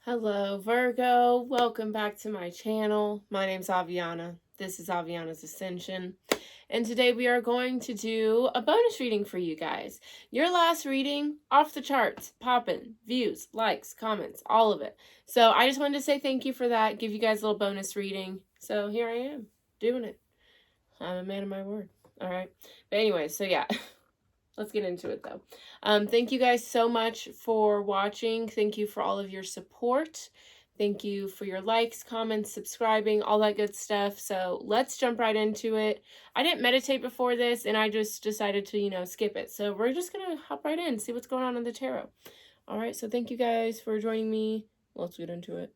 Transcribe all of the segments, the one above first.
Hello, Virgo. Welcome back to my channel. My name's Aviana. This is Aviana's Ascension. And today we are going to do a bonus reading for you guys. Your last reading, off the charts, poppin', views, likes, comments, all of it. So I just wanted to say thank you for that, give you guys a little bonus reading. So here I am, doing it. I'm a man of my word. All right. But anyway, so yeah. Let's get into it though. Thank you guys so much for watching. Thank you for all of your support. Thank you for your likes, comments, subscribing, all that good stuff. So let's jump right into it. I didn't meditate before this and I just decided to, skip it. So we're just going to hop right in, see what's going on in the tarot. All right, so thank you guys for joining me. Let's get into it.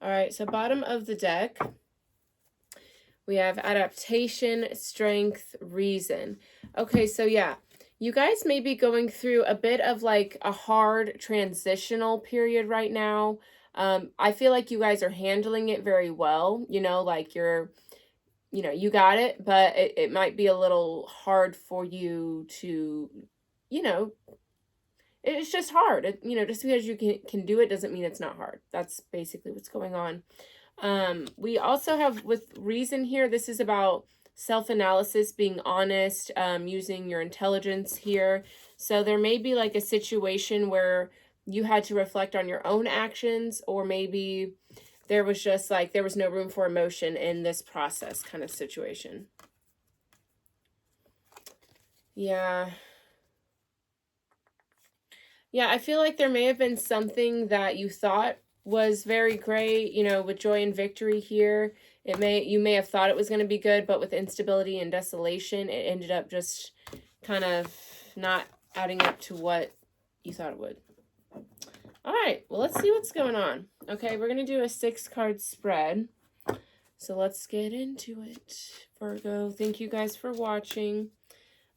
All right, so bottom of the deck, we have adaptation, strength, reason. Okay, so yeah. You guys may be going through a bit of like a hard transitional period right now. I feel like you guys are handling it very well. Like you got it, but it might be a little hard for you to, it's just hard. Just because you can do it doesn't mean it's not hard. That's basically what's going on. We also have with reason here, this is about self-analysis, being honest, using your intelligence here. So there may be like a situation where you had to reflect on your own actions, or maybe there was just like, there was no room for emotion in this process kind of situation. Yeah. Yeah, I feel like there may have been something that you thought was very great, with joy and victory here. You may have thought it was going to be good, but with instability and desolation, it ended up just kind of not adding up to what you thought it would. All right, well, let's see what's going on. Okay, we're going to do a 6-card spread. So let's get into it. Virgo, thank you guys for watching.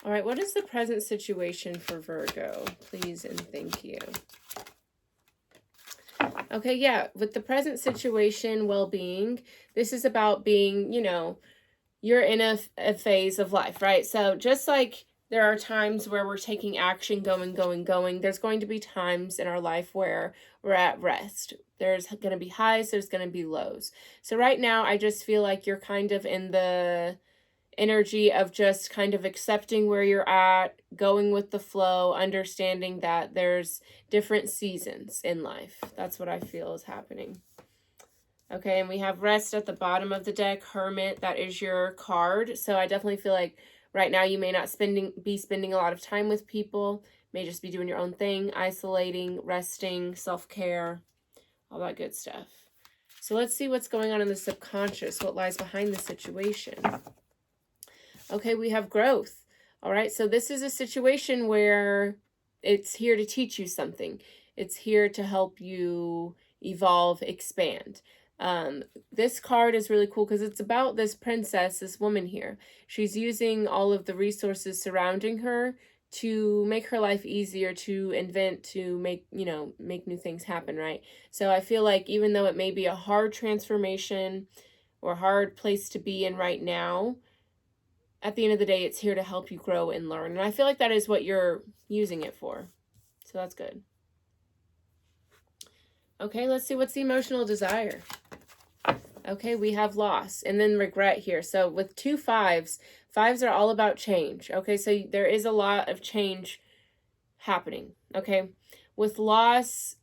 All right, what is the present situation for Virgo? Please and thank you. Okay, yeah, with the present situation, well-being, this is about being, you're in a phase of life, right? So just like there are times where we're taking action, going, there's going to be times in our life where we're at rest. There's going to be highs, there's going to be lows. So right now, I just feel like you're kind of in the energy of just kind of accepting where you're at, going with the flow, understanding that there's different seasons in life. That's what I feel is happening. Okay, and we have rest at the bottom of the deck, Hermit. That is your card. So I definitely feel like right now you may not be spending a lot of time with people. May just be doing your own thing, isolating, resting, self-care, all that good stuff. So let's see what's going on in the subconscious, what lies behind the situation. Okay, we have growth. All right, so this is a situation where it's here to teach you something. It's here to help you evolve, expand. This card is really cool because it's about this princess, this woman here. She's using all of the resources surrounding her to make her life easier, to invent, to make new things happen, right? So I feel like even though it may be a hard transformation or a hard place to be in right now, at the end of the day, it's here to help you grow and learn. And I feel like that is what you're using it for. So that's good. Okay, let's see what's the emotional desire. Okay, we have loss and then regret here. So with 2 5s, 5s are all about change. Okay, so there is a lot of change happening. Okay, with loss,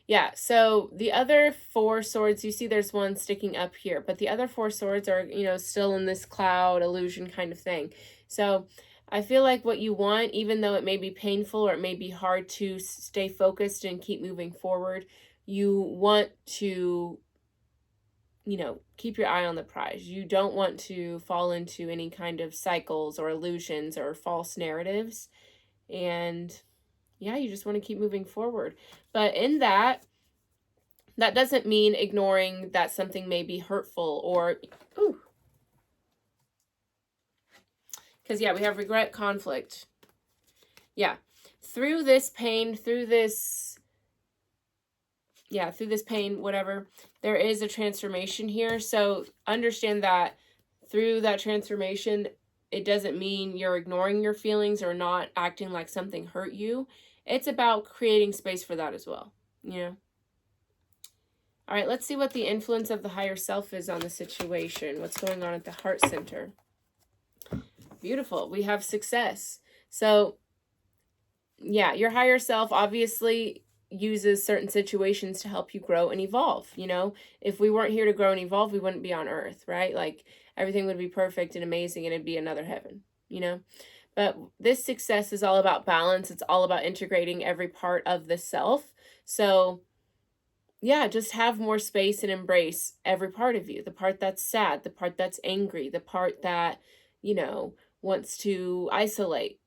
yeah, so the other 4 swords, you see there's one sticking up here, but the other 4 swords are, still in this cloud illusion kind of thing. So I feel like what you want, even though it may be painful or it may be hard to stay focused and keep moving forward, you want to, keep your eye on the prize. You don't want to fall into any kind of cycles or illusions or false narratives. And yeah, you just want to keep moving forward. But in that doesn't mean ignoring that something may be hurtful or, ooh. Because, yeah, we have regret, conflict. Yeah. Through this pain, through this pain, whatever, there is a transformation here. So understand that through that transformation, it doesn't mean you're ignoring your feelings or not acting like something hurt you. It's about creating space for that as well, All right, let's see what the influence of the higher self is on the situation. What's going on at the heart center? Beautiful. We have success. So, yeah, your higher self obviously uses certain situations to help you grow and evolve. You know, if we weren't here to grow and evolve, we wouldn't be on earth, right? Like everything would be perfect and amazing and it'd be another heaven, you know? But this success is all about balance. It's all about integrating every part of the self. So, yeah, just have more space and embrace every part of you. The part that's sad, the part that's angry, the part that, you know, wants to isolate.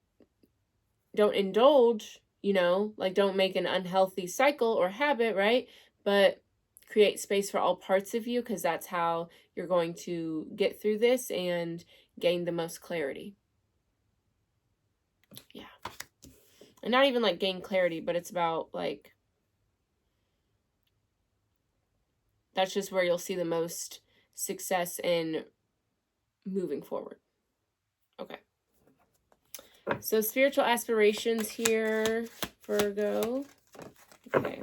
Don't indulge, you know, like don't make an unhealthy cycle or habit, right? But create space for all parts of you, because that's how you're going to get through this and gain the most clarity. Yeah. And not even like gain clarity, but it's about like, that's just where you'll see the most success in moving forward. Okay. So spiritual aspirations here, Virgo. Okay.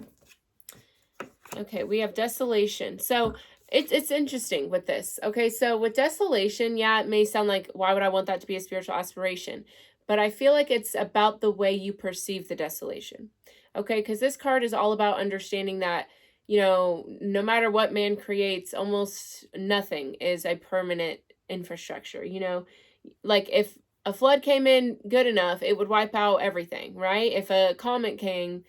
Okay, we have desolation. So it's interesting with this. Okay, so with desolation, yeah, it may sound like, why would I want that to be a spiritual aspiration? But I feel like it's about the way you perceive the desolation. Okay, because this card is all about understanding that, you know, no matter what man creates, almost nothing is a permanent infrastructure. You know, like if a flood came in good enough, it would wipe out everything, right? If a comet came,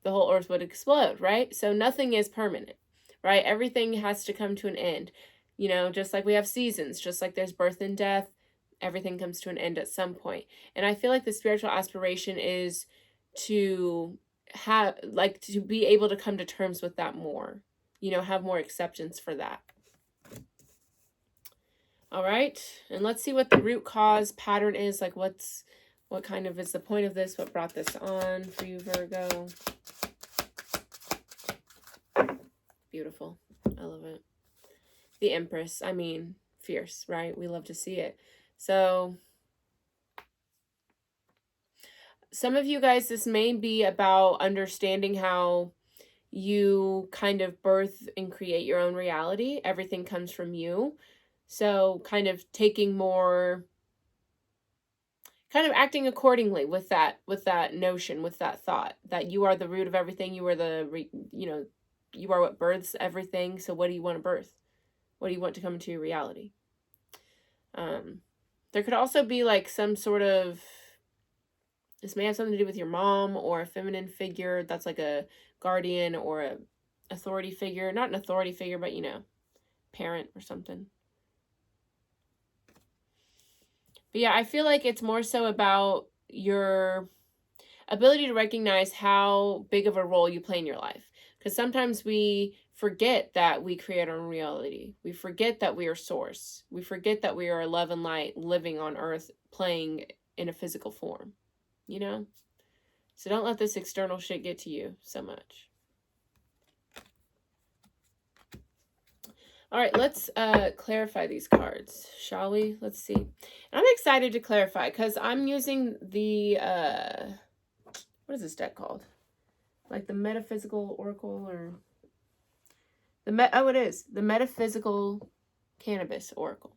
the whole earth would explode, right? So nothing is permanent, right? Everything has to come to an end. You know, just like we have seasons, just like there's birth and death, everything comes to an end at some point. And I feel like the spiritual aspiration is to have, like, to be able to come to terms with that more, you know, have more acceptance for that. All right. And let's see what the root cause pattern is. Like what kind of is the point of this? What brought this on for you, Virgo? Beautiful. I love it. The Empress. I mean, fierce, right? We love to see it. So some of you guys, this may be about understanding how you kind of birth and create your own reality. Everything comes from you. So kind of taking more, kind of acting accordingly with that notion, with that thought that you are the root of everything. You are you are what births everything. So what do you want to birth? What do you want to come into your reality? There could also be like some sort of, this may have something to do with your mom or a feminine figure that's like a guardian or a authority figure. Not an authority figure, but, you know, parent or something. But yeah, I feel like it's more so about your ability to recognize how big of a role you play in your life. Because sometimes we forget that we create our own reality. We forget that we are source. We forget that we are love and light living on earth, playing in a physical form, you know? So don't let this external shit get to you so much. All right, let's clarify these cards, shall we? Let's see. And I'm excited to clarify because I'm using the, what is this deck called? Like the Metaphysical Oracle, or it is the Metaphysical Cannabis Oracle.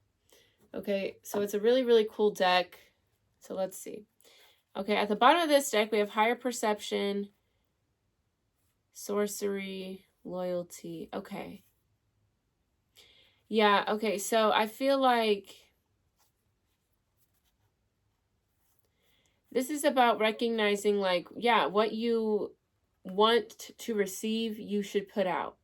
Okay, so it's a really, really cool deck. So let's see. Okay, at the bottom of this deck, we have Higher Perception, Sorcery, Loyalty. Okay. Yeah, okay, so I feel like this is about recognizing, like, yeah, what you want to receive, you should put out.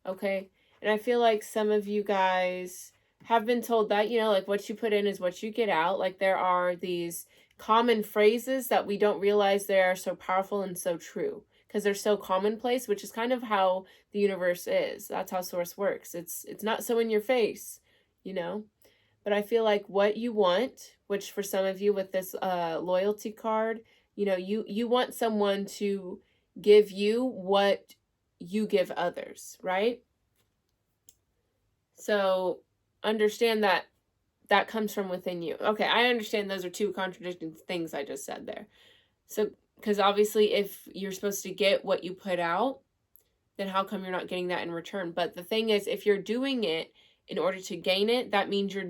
Okay? And I feel like some of you guys have been told that, you know, like what you put in is what you get out. Like there are these common phrases that we don't realize they are so powerful and so true because they're so commonplace, which is kind of how the universe is. That's how source works. It's not so in your face, you know? But I feel like what you want, which for some of you with this loyalty card, you know, you want someone to give you what you give others, right? So understand that that comes from within you. Okay, I understand those are two contradicting things I just said there. So, because obviously if you're supposed to get what you put out, then how come you're not getting that in return? But the thing is, if you're doing it in order to gain it, that means you're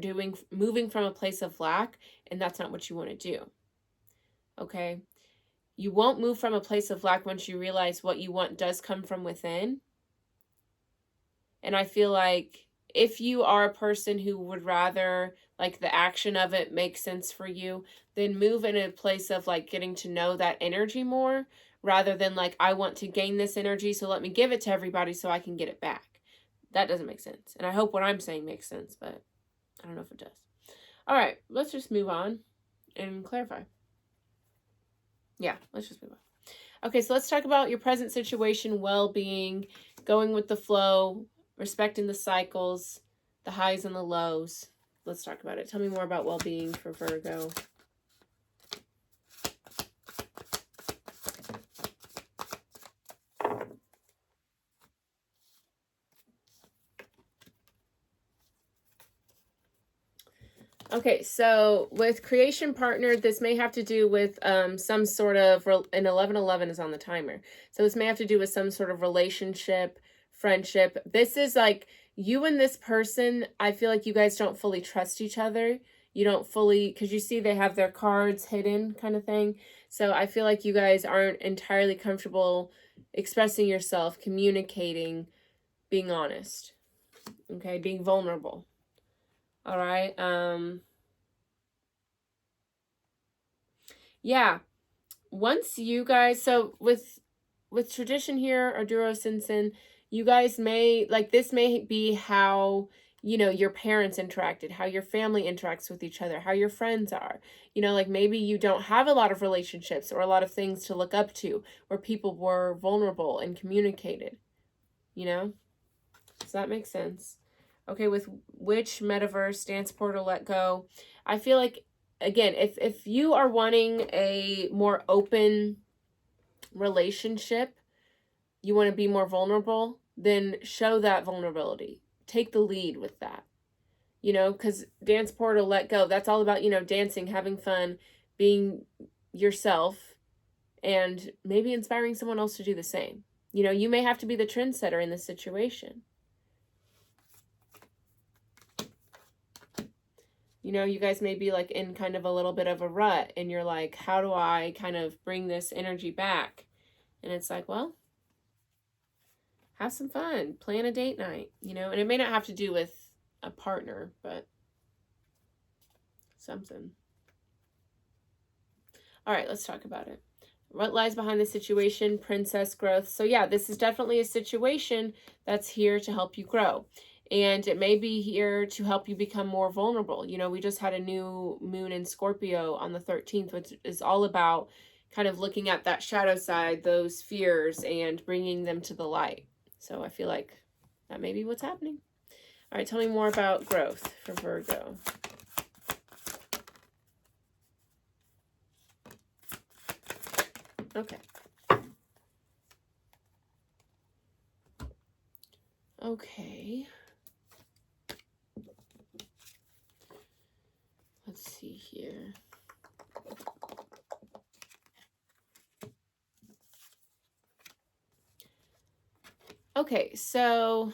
moving from a place of lack, and that's not what you want to do. Okay? You won't move from a place of lack once you realize what you want does come from within. And I feel like if you are a person who would rather like the action of it make sense for you, then move in a place of like getting to know that energy more, rather than like, I want to gain this energy, so let me give it to everybody so I can get it back. That doesn't make sense. And I hope what I'm saying makes sense, but I don't know if it does. All right, let's just move on and clarify. Yeah, let's just move on. Okay, so let's talk about your present situation, well-being, going with the flow, respecting the cycles, the highs and the lows. Let's talk about it. Tell me more about well-being for Virgo. Okay, so with creation partner, this may have to do with some sort of, and 1111 is on the timer. So this may have to do with some sort of relationship, friendship. This is like you and this person, I feel like you guys don't fully trust each other. You don't fully, because you see they have their cards hidden kind of thing. So I feel like you guys aren't entirely comfortable expressing yourself, communicating, being honest. Okay, being vulnerable. All right. Yeah. Once you guys, so with tradition here, Arduro Simpson, you guys may, like, this may be how, you know, your parents interacted, how your family interacts with each other, how your friends are. You know, like maybe you don't have a lot of relationships or a lot of things to look up to where people were vulnerable and communicated, you know? Does that make sense? Okay, with which metaverse, dance portal, let go. I feel like, again, if you are wanting a more open relationship, you want to be more vulnerable, then show that vulnerability. Take the lead with that. You know, because dance portal, let go, that's all about, you know, dancing, having fun, being yourself, and maybe inspiring someone else to do the same. You know, you may have to be the trendsetter in this situation. You know, you guys may be like in kind of a little bit of a rut, and you're like, how do I kind of bring this energy back? And it's like, well, have some fun, plan a date night, you know, and it may not have to do with a partner, but something. All right, let's talk about it. What lies behind the situation? Princess growth. So yeah, this is definitely a situation that's here to help you grow. And it may be here to help you become more vulnerable. You know, we just had a new moon in Scorpio on the 13th, which is all about kind of looking at that shadow side, those fears, and bringing them to the light. So I feel like that may be what's happening. All right, tell me more about growth for Virgo. Okay. Okay. Let's see here. Okay, so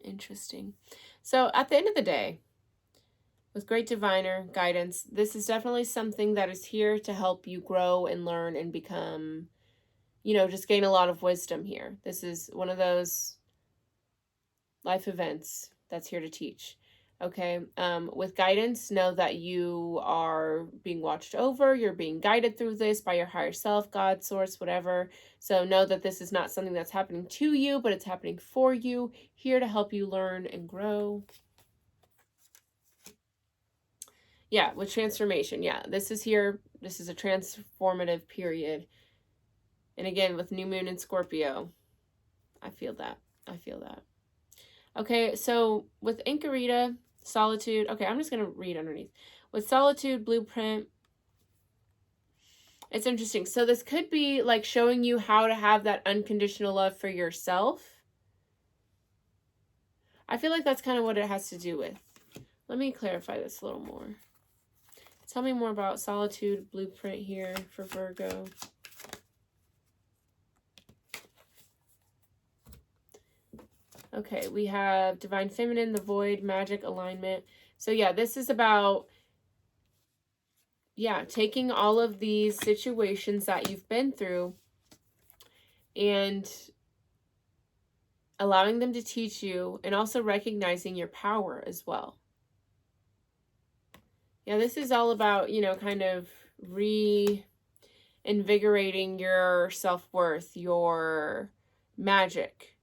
interesting. So at the end of the day, with great diviner guidance, this is definitely something that is here to help you grow and learn and become, you know, just gain a lot of wisdom here. This is one of those life events that's here to teach. Okay, with guidance, know that you are being watched over, you're being guided through this by your higher self, God, source, whatever. So know that this is not something that's happening to you, but it's happening for you, here to help you learn and grow. Yeah, with transformation, yeah, this is here, this is a transformative period. And again, with new moon in Scorpio, I feel that. Okay, so with Incarita, Solitude. Okay, I'm just going to read underneath. With Solitude, Blueprint, it's interesting. So this could be like showing you how to have that unconditional love for yourself. I feel like that's kind of what it has to do with. Let me clarify this a little more. Tell me more about Solitude, Blueprint here for Virgo. Okay, we have Divine Feminine, the Void, Magic, Alignment. So yeah, this is about, yeah, taking all of these situations that you've been through and allowing them to teach you, and also recognizing your power as well. Yeah, this is all about, you know, kind of reinvigorating your self-worth, your magic.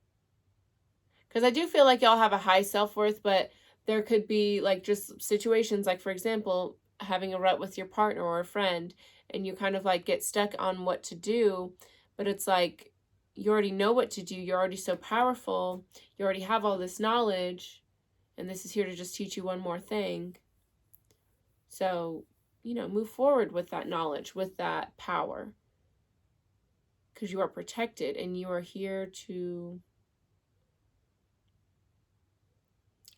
Because I do feel like y'all have a high self-worth, but there could be like just situations like, for example, having a rut with your partner or a friend, and you kind of like get stuck on what to do, but it's like you already know what to do. You're already so powerful. You already have all this knowledge, and this is here to just teach you one more thing. So, you know, move forward with that knowledge, with that power, because you are protected and you are here to,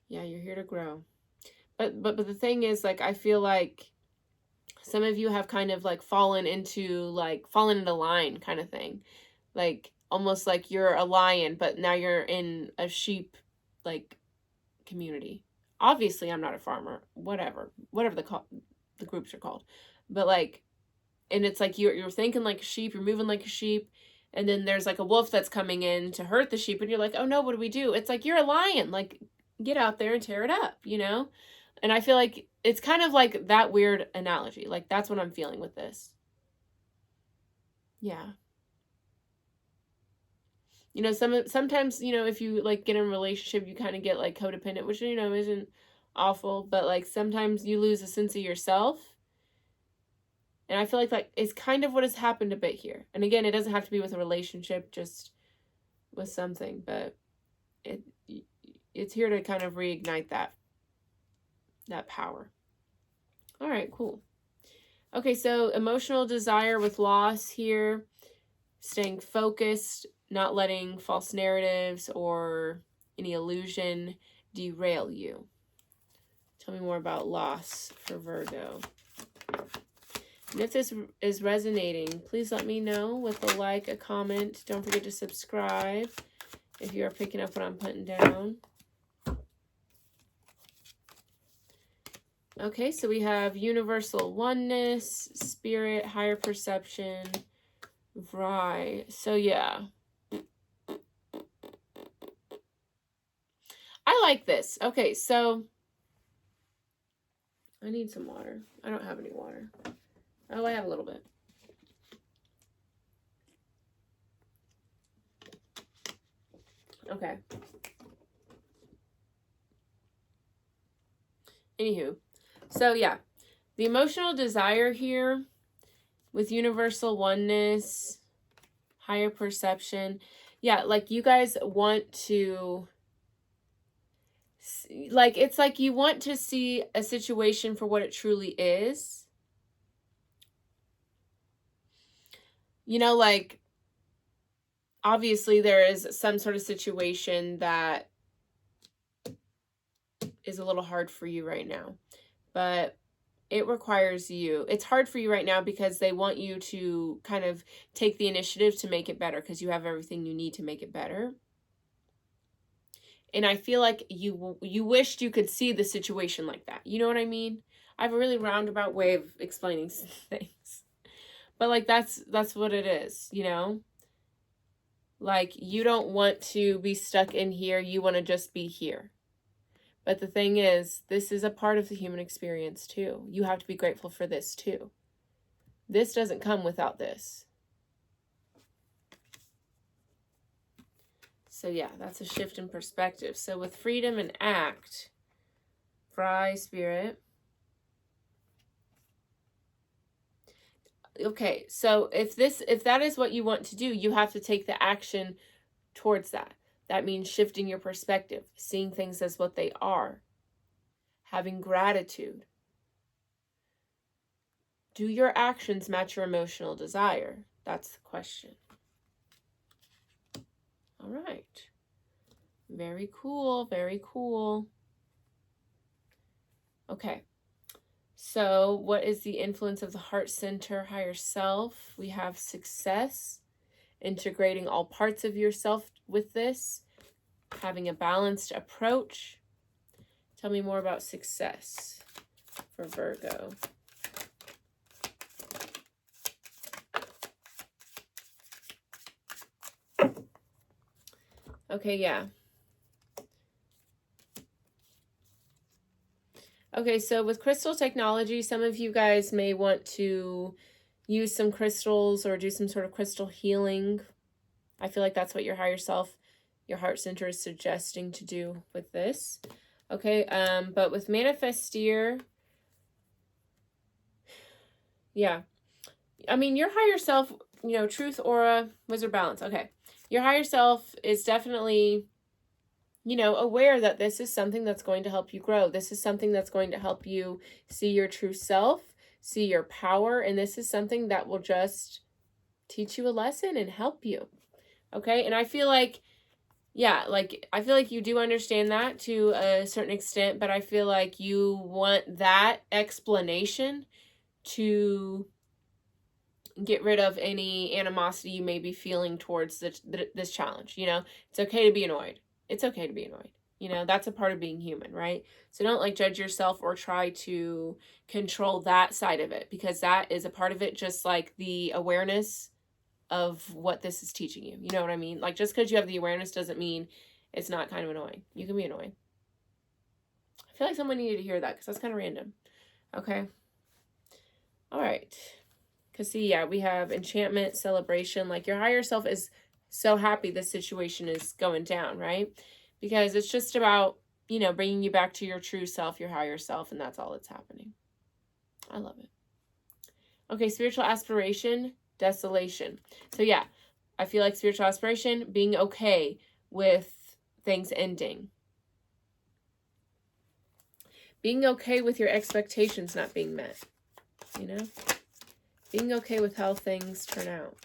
yeah, you're here to grow. But the thing is, like, I feel like some of you have kind of like fallen into line kind of thing. Like almost like you're a lion, but now you're in a sheep like community. Obviously, I'm not a farmer, whatever the groups are called. But like, and it's like you're thinking like a sheep, you're moving like a sheep, and then there's like a wolf that's coming in to hurt the sheep, and you're like, "Oh no, what do we do?" It's like you're a lion, like get out there and tear it up, you know? And I feel like it's kind of like that weird analogy. Like that's what I'm feeling with this. Yeah. You know, sometimes, you know, if you like get in a relationship, you kind of get like codependent, which, you know, isn't awful, but like sometimes you lose a sense of yourself. And I feel like is kind of what has happened a bit here. And again, it doesn't have to be with a relationship, just with something, but it's here to kind of reignite that power. All right, cool. Okay, so emotional desire with loss here, staying focused, not letting false narratives or any illusion derail you. Tell me more about loss for Virgo. And if this is resonating, please let me know with a like, a comment. Don't forget to subscribe if you are picking up what I'm putting down. Okay, so we have universal oneness, spirit, higher perception, right. So yeah. I like this. Okay, so I need some water. I don't have any water. Oh, I have a little bit. Okay. Anywho, so yeah, the emotional desire here with universal oneness, higher perception. Yeah, like you guys want to, like, it's like you want to see a situation for what it truly is. You know, like, obviously there is some sort of situation that is a little hard for you right now, but it requires you. It's hard for you right now because they want you to kind of take the initiative to make it better because you have everything you need to make it better. And I feel like you wished you could see the situation like that. You know what I mean? I have a really roundabout way of explaining things. But like that's what it is, you know? Like you don't want to be stuck in here, you want to just be here. But the thing is, this is a part of the human experience too. You have to be grateful for this too. This doesn't come without this. So yeah, that's a shift in perspective. So with freedom and act, Fry Spirit. Okay, so if that is what you want to do, you have to take the action towards that. That means shifting your perspective, seeing things as what they are, having gratitude. Do your actions match your emotional desire? That's the question. All right. Very cool, very cool. Okay. So what is the influence of the heart center, higher self? We have success, integrating all parts of yourself with this. having a balanced approach. Tell me more about success for Virgo. Okay, yeah. Okay, so with crystal technology, some of you guys may want to use some crystals or do some sort of crystal healing. I feel like that's what your higher self, your heart center is suggesting to do with this. Okay, but with Manifestir, yeah. I mean, your higher self, you know, truth, aura, wizard, balance. Okay. Your higher self is definitely, you know, aware that this is something that's going to help you grow. This is something that's going to help you see your true self, see your power, and this is something that will just teach you a lesson and help you. Okay? And I feel like, yeah, like, I feel like you do understand that to a certain extent, but I feel like you want that explanation to get rid of any animosity you may be feeling towards this challenge. You know, it's okay to be annoyed. It's okay to be annoyed. You know, that's a part of being human, right? So don't like judge yourself or try to control that side of it, because that is a part of it, just like the awareness of what this is teaching you. You know what I mean? Like, just because you have the awareness doesn't mean it's not kind of annoying. You can be annoying. I feel like someone needed to hear that because that's kind of random. Okay. All right. Because see, yeah, we have enchantment, celebration. Like, your higher self is so happy this situation is going down, right? Because it's just about, you know, bringing you back to your true self, your higher self, and that's all that's happening. I love it. Okay, spiritual aspiration, desolation. So yeah, I feel like spiritual aspiration, being okay with things ending. Being okay with your expectations not being met, you know? Being okay with how things turn out.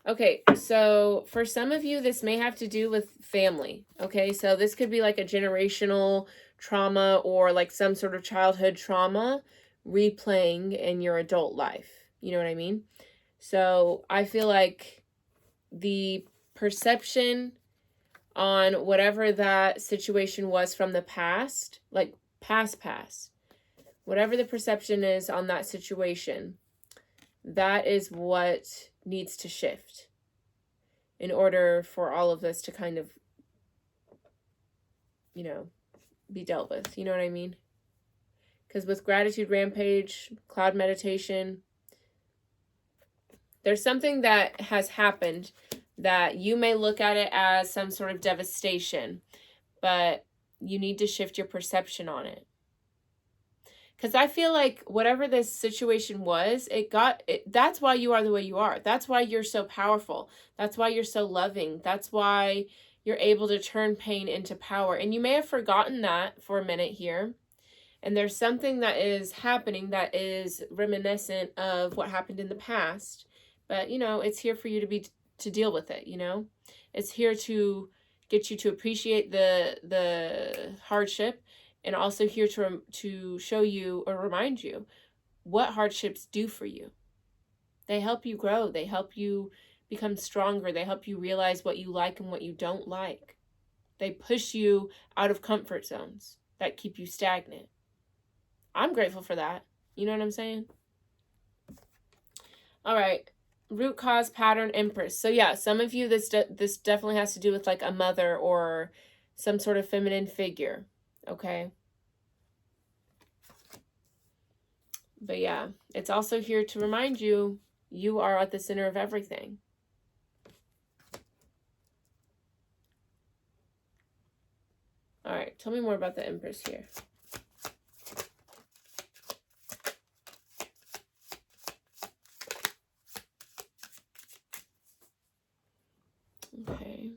Okay, so for some of you, this may have to do with family. Okay, so this could be like a generational trauma or like some sort of childhood trauma replaying in your adult life. You know what I mean? So I feel like the perception on whatever that situation was from the past, like past, whatever the perception is on that situation, that is what needs to shift in order for all of this to kind of, you know, be dealt with. You know what I mean? Because with gratitude rampage, cloud meditation, there's something that has happened that you may look at it as some sort of devastation, but you need to shift your perception on it. Because I feel like whatever this situation was, that's why you are the way you are. That's why you're so powerful. That's why you're so loving. That's why you're able to turn pain into power. And you may have forgotten that for a minute here. And there's something that is happening that is reminiscent of what happened in the past. But, you know, it's here for you to deal with it, you know? It's here to get you to appreciate the hardship, and also here to show you or remind you what hardships do for you. They help you grow. They help you become stronger. They help you realize what you like and what you don't like. They push you out of comfort zones that keep you stagnant. I'm grateful for that. You know what I'm saying? All right. Root cause, pattern, empress. So yeah, some of you, this definitely has to do with like a mother or some sort of feminine figure. Okay. But yeah, it's also here to remind you, you are at the center of everything. All right, tell me more about the Empress here. Okay.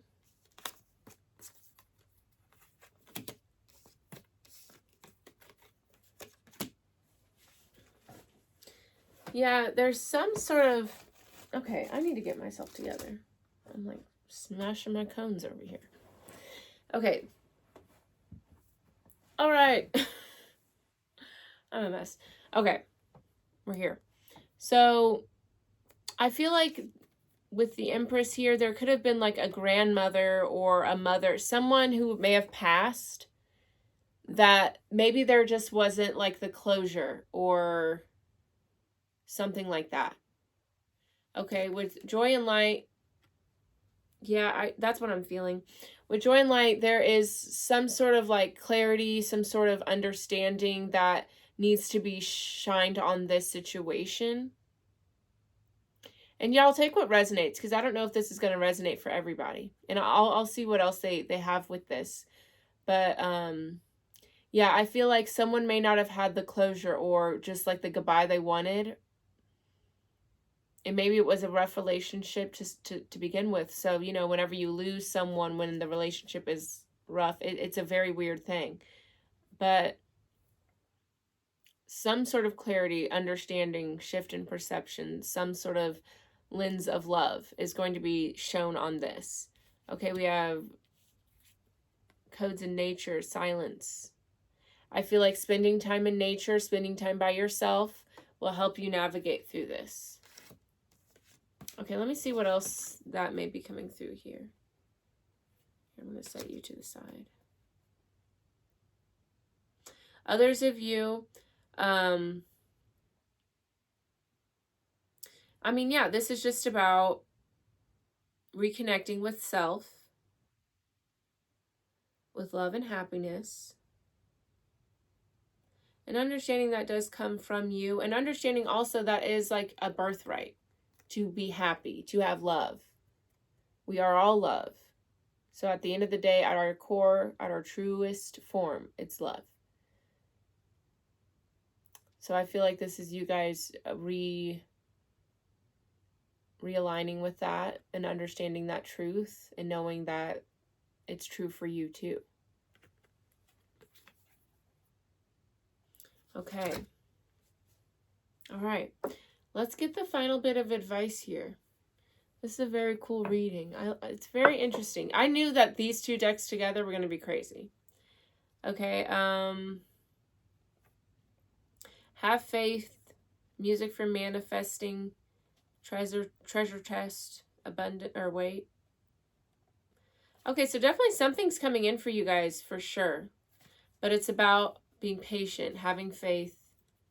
Yeah, there's some sort of... Okay, I need to get myself together. I'm like smashing my cones over here. Okay. All right. I'm a mess. Okay, we're here. So I feel like with the Empress here, there could have been like a grandmother or a mother, someone who may have passed, that maybe there just wasn't like the closure or something like that. Okay, with joy and light, yeah, that's what I'm feeling. With joy and light, there is some sort of like clarity, some sort of understanding that needs to be shined on this situation. And yeah, I'll take what resonates, because I don't know if this is going to resonate for everybody. And I'll see what else they have with this. But yeah, I feel like someone may not have had the closure or just like the goodbye they wanted. And maybe it was a rough relationship to begin with. So, you know, whenever you lose someone when the relationship is rough, it's a very weird thing. But some sort of clarity, understanding, shift in perception, some sort of lens of love is going to be shown on this. Okay, we have codes in nature, silence. I feel like spending time in nature, spending time by yourself will help you navigate through this. Okay, let me see what else that may be coming through here. I'm going to set you to the side. Others of you, I mean, yeah, this is just about reconnecting with self, with love and happiness, and understanding that does come from you, and understanding also that is like a birthright to be happy, to have love. We are all love. So at the end of the day, at our core, at our truest form, it's love. So I feel like this is you guys realigning with that and understanding that truth and knowing that it's true for you too. Okay. All right. Let's get the final bit of advice here. This is a very cool reading. It's very interesting. I knew that these two decks together were going to be crazy. Okay. Have faith. Music for manifesting. Treasure chest. Abundant or wait. Okay, so definitely something's coming in for you guys for sure. But it's about being patient, having faith,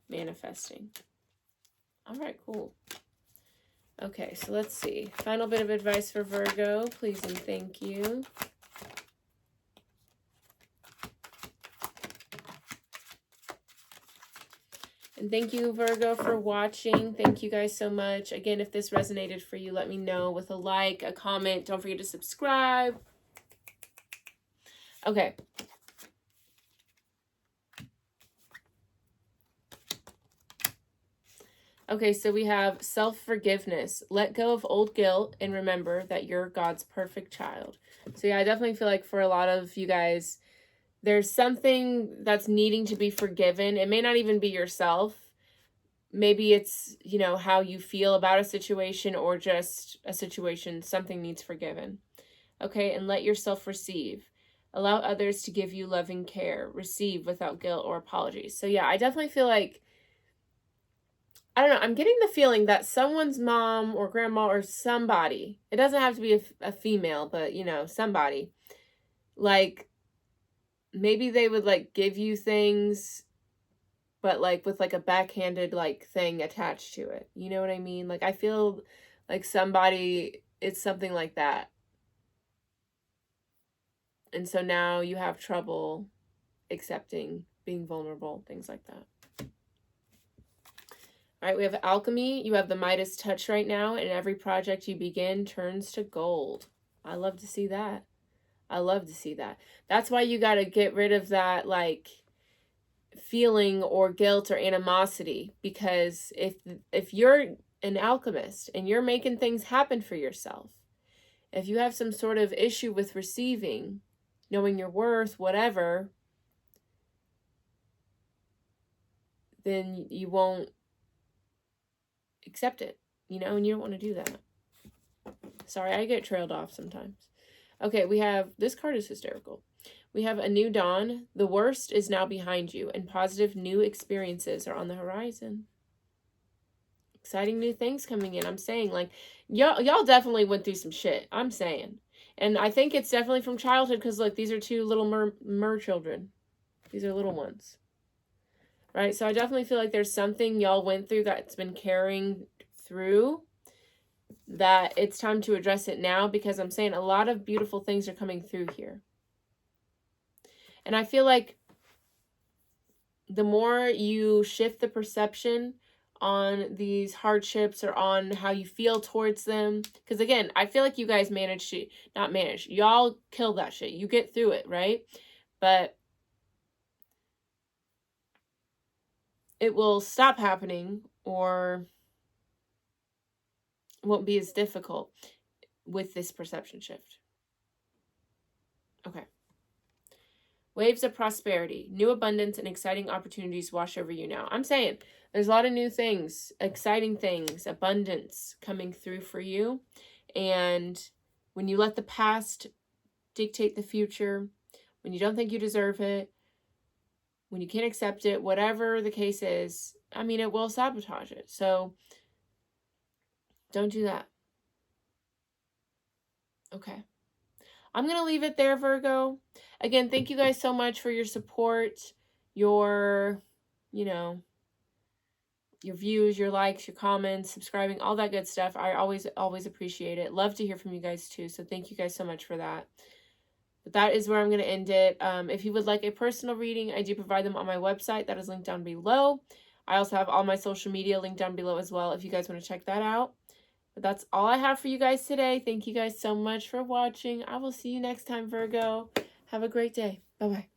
manifesting. All right, cool. Okay, so let's see. Final bit of advice for Virgo, please and thank you. And thank you, Virgo, for watching. Thank you guys so much. Again, if this resonated for you, let me know with a like, a comment. Don't forget to subscribe. Okay. Okay, so we have self-forgiveness. Let go of old guilt and remember that you're God's perfect child. So yeah, I definitely feel like for a lot of you guys, there's something that's needing to be forgiven. It may not even be yourself. Maybe it's, you know, how you feel about a situation or just a situation. Something needs forgiven. Okay, and let yourself receive. Allow others to give you loving care. Receive without guilt or apologies. So yeah, I definitely feel like, I don't know, I'm getting the feeling that someone's mom or grandma or somebody, it doesn't have to be a female, but, you know, somebody, like, maybe they would, like, give you things, but, like, with, like, a backhanded, like, thing attached to it. You know what I mean? Like, I feel like somebody, it's something like that. And so now you have trouble accepting, being vulnerable, things like that. All right, we have alchemy. You have the Midas touch right now, and every project you begin turns to gold. I love to see that. I love to see that. That's why you got to get rid of that, like, feeling or guilt or animosity, because if you're an alchemist and you're making things happen for yourself, if you have some sort of issue with receiving, knowing your worth, whatever, then you won't accept it, you know, and you don't want to do that. Sorry, I get trailed off sometimes. Okay, we have, this card is hysterical. We have a new dawn. The worst is now behind you, and positive new experiences are on the horizon. Exciting new things coming in. I'm saying, like, y'all definitely went through some shit. I'm saying. And I think it's definitely from childhood because, look, these are two little mer children. These are little ones. Right? So I definitely feel like there's something y'all went through that's been carrying through, that it's time to address it now, because I'm saying a lot of beautiful things are coming through here. And I feel like the more you shift the perception on these hardships or on how you feel towards them, because again, I feel like you guys managed to, not manage, y'all kill that shit. You get through it, right? But it will stop happening, or won't be as difficult with this perception shift. Okay. Waves of prosperity, new abundance, and exciting opportunities wash over you now. I'm saying there's a lot of new things, exciting things, abundance coming through for you. And when you let the past dictate the future, when you don't think you deserve it, when you can't accept it, whatever the case is, I mean, it will sabotage it. So don't do that. Okay. I'm going to leave it there, Virgo. Again, thank you guys so much for your support, your, you know, your views, your likes, your comments, subscribing, all that good stuff. I always appreciate it. Love to hear from you guys too. So thank you guys so much for that. But that is where I'm going to end it. If you would like a personal reading, I do provide them on my website. That is linked down below. I also have all my social media linked down below as well if you guys want to check that out. But that's all I have for you guys today. Thank you guys so much for watching. I will see you next time, Virgo. Have a great day. Bye-bye.